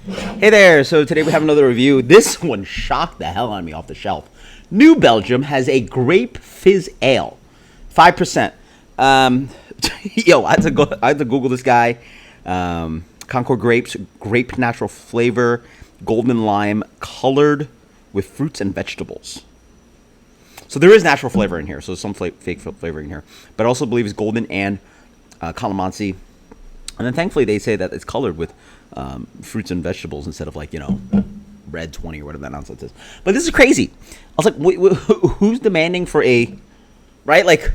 Hey there, so today we have another review. This one shocked the hell out of me off the shelf. New Belgium has a Grape Fizz Ale, 5%. Yo, I had to Google this guy. Concord grapes, grape natural flavor, golden lime, colored with fruits and vegetables. So there is natural flavor in here, so some fake flavor in here. But I also believe it's golden and calamansi. And then thankfully they say that it's colored with fruits and vegetables instead of red 20 or whatever that nonsense is. But this is crazy. I was like, who's demanding for a, right? Like,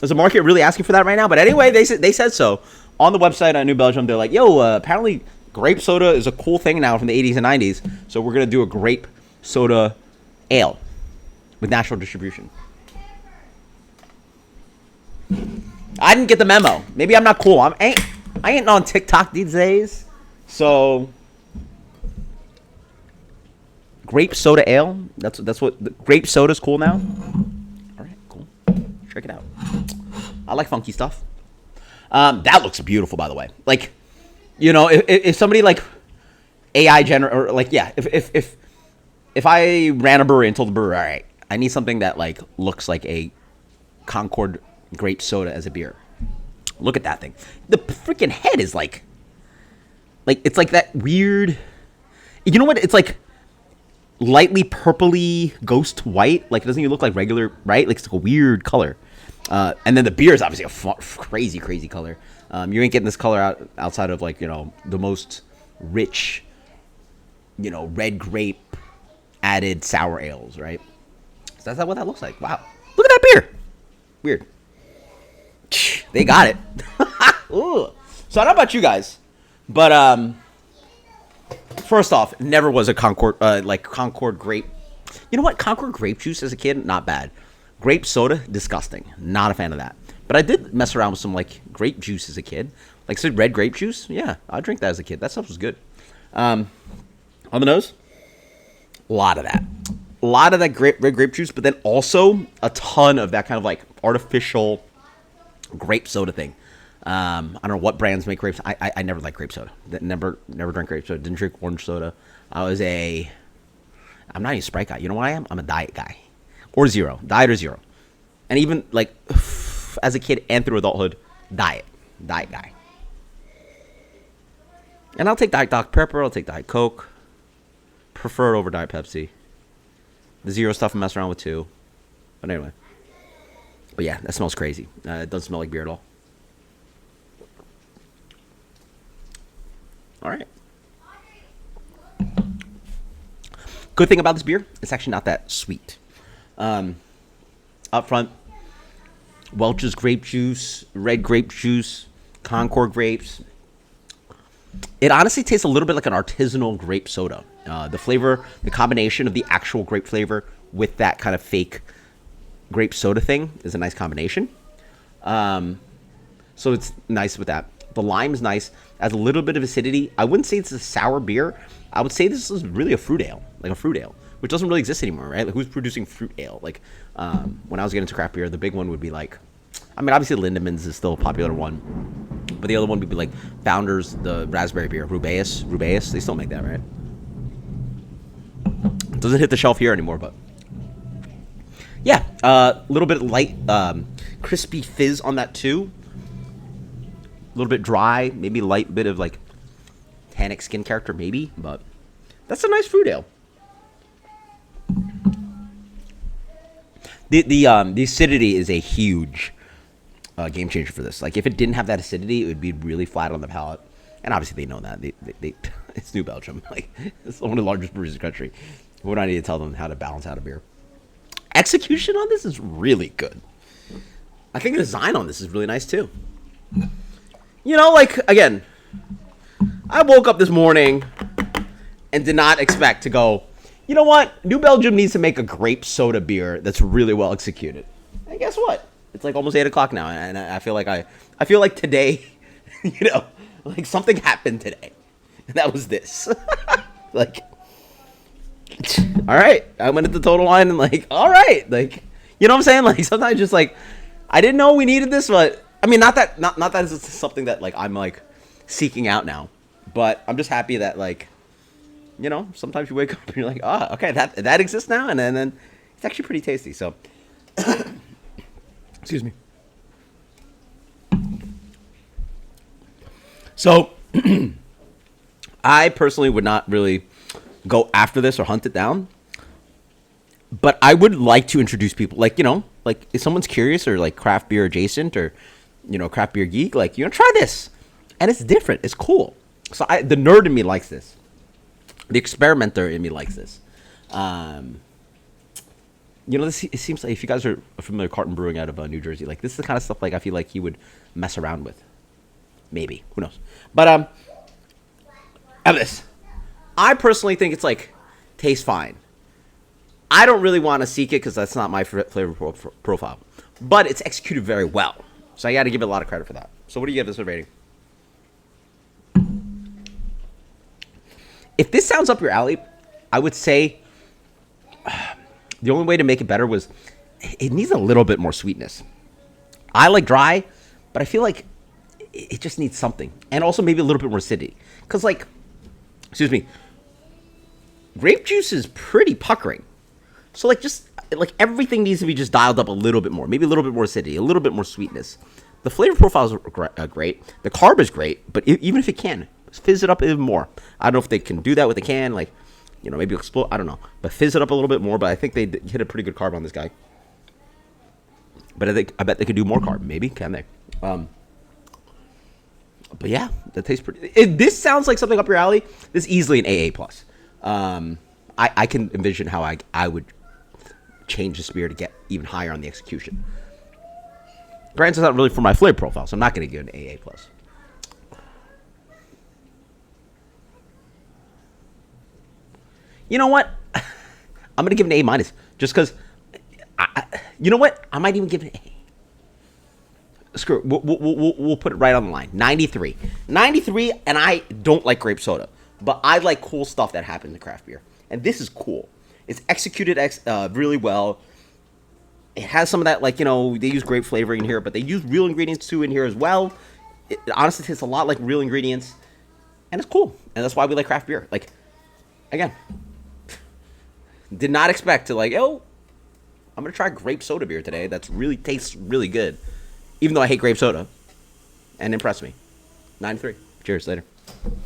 is the market really asking for that right now? But anyway, they said so on the website on New Belgium. They're like, yo, apparently grape soda is a cool thing now from the 80s and 90s. So we're gonna do a grape soda ale with natural distribution. I didn't get the memo. Maybe I'm not cool. I ain't on TikTok these days. So grape soda ale. That's what grape soda's cool now. All right, cool. Check it out. I like funky stuff. That looks beautiful, by the way. Like, you know, if somebody like AI or like, yeah, if I ran a brewery and told the brewer, all right, I need something that like looks like a Concord grape soda as a beer. Look at that thing. The freaking head is like it's like that weird. You know what? It's like lightly purpley ghost white. Like it doesn't even look like regular, right? Like it's like a weird color. And then the beer is obviously a crazy color. You ain't getting this color outside of like, you know, the most rich, you know, red grape added sour ales, right? So that's what that looks like. Wow. Look at that beer. Weird. They got it. Ooh. So I don't know about you guys, but first off, never was a Concord grape. You know what? Concord grape juice as a kid, not bad. Grape soda, disgusting. Not a fan of that. But I did mess around with some like grape juice as a kid. Like said red grape juice. Yeah, I drink that as a kid. That stuff was good. On the nose, a lot of that. A lot of that red grape juice, but then also a ton of that kind of like artificial grape soda thing. I don't know what brands make grapes. I never liked grape soda. Never drank grape soda. Didn't drink orange soda. I'm not even a Sprite guy. You know what I am? I'm a diet guy. Or zero. Diet or zero. And even like as a kid and through adulthood, diet guy. And I'll take Diet Dr. Pepper. I'll take Diet Coke. Prefer it over Diet Pepsi. The zero stuff I mess around with too. But anyway. But yeah, that smells crazy. It doesn't smell like beer at all. All right. Good thing about this beer, it's actually not that sweet. Up front, Welch's grape juice, red grape juice, Concord grapes. It honestly tastes a little bit like an artisanal grape soda. The flavor, the combination of the actual grape flavor with that kind of fake grape soda thing is a nice combination. So it's nice with that. The lime is nice. Has a little bit of acidity. I wouldn't say it's a sour beer. I would say this is really a fruit ale, which doesn't really exist anymore, right? Like who's producing fruit ale? Like when I was getting into craft beer, the big one would be like, I mean, obviously Lindemans is still a popular one, but the other one would be like Founders, the raspberry beer, Rubaeus. They still make that, right? It doesn't hit the shelf here anymore, but yeah, a little bit light, crispy fizz on that too. A little bit dry, maybe light bit of like tannic skin character, maybe, but that's a nice fruit ale. The acidity is a huge game changer for this. Like if it didn't have that acidity, it would be really flat on the palate. And obviously they know that. They it's New Belgium. Like it's one of the largest breweries in the country. What do I need to tell them how to balance out a beer? Execution on this is really good. I think the design on this is really nice too. You know, like, again, I woke up this morning and did not expect to go, you know what? New Belgium needs to make a grape soda beer that's really well executed. And guess what? It's like almost 8 o'clock now, and I feel like today, you know, like something happened today. And that was this. Like, all right. I went at the Total Wine and like, all right. Like, you know what I'm saying? Like sometimes just like, I didn't know we needed this, but I mean, not that it's something that like I'm like seeking out now, but I'm just happy that like you know, sometimes you wake up and you're like, oh, okay, that exists now, and then it's actually pretty tasty. So, excuse me. So, I personally would not really go after this or hunt it down, but I would like to introduce people, like, you know, like if someone's curious or like craft beer adjacent or, you know, craft beer geek, like, you know, try this, and it's different, it's cool. So the nerd in me likes this. The experimenter in me likes this. You know, this, it seems like if you guys are familiar with Carton Brewing out of New Jersey, like this is the kind of stuff like I feel like he would mess around with. Maybe, who knows? But of this, I personally think it's like tastes fine. I don't really want to seek it because that's not my flavor profile, but it's executed very well. So I got to give it a lot of credit for that. So what do you give this a rating? If this sounds up your alley, I would say the only way to make it better was it needs a little bit more sweetness. I like dry, but I feel like it just needs something. And also maybe a little bit more acidity. Because, like, excuse me, grape juice is pretty puckering. So, like, just, like, everything needs to be just dialed up a little bit more. Maybe a little bit more acidity, a little bit more sweetness. The flavor profile is great. The carb is great, but even if it can, fizz it up even more. I don't know if they can do that with a can, like, you know, maybe explode. I don't know. But fizz it up a little bit more, but I think they hit a pretty good carb on this guy. But I bet they could do more carb. Maybe, can they? But yeah, that tastes pretty. This sounds like something up your alley. This is easily an AA plus. I can envision how I would change this beer to get even higher on the execution. Granted, it's not really for my flavor profile, so I'm not going to give it an AA plus. You know what? I'm going to give it an A minus, just because. You know what? I might even give it an A. Screw it. We'll put it right on the line. 93. 93, and I don't like grape soda, but I like cool stuff that happens in craft beer. And this is cool. It's executed really well. It has some of that, like, you know, they use grape flavoring in here, but they use real ingredients too in here as well. It honestly tastes a lot like real ingredients, and it's cool. And that's why we like craft beer. Like, again, did not expect to, like, oh, I'm going to try grape soda beer today. That's really tastes really good. Even though I hate grape soda. And impress me. 93. Cheers. Later.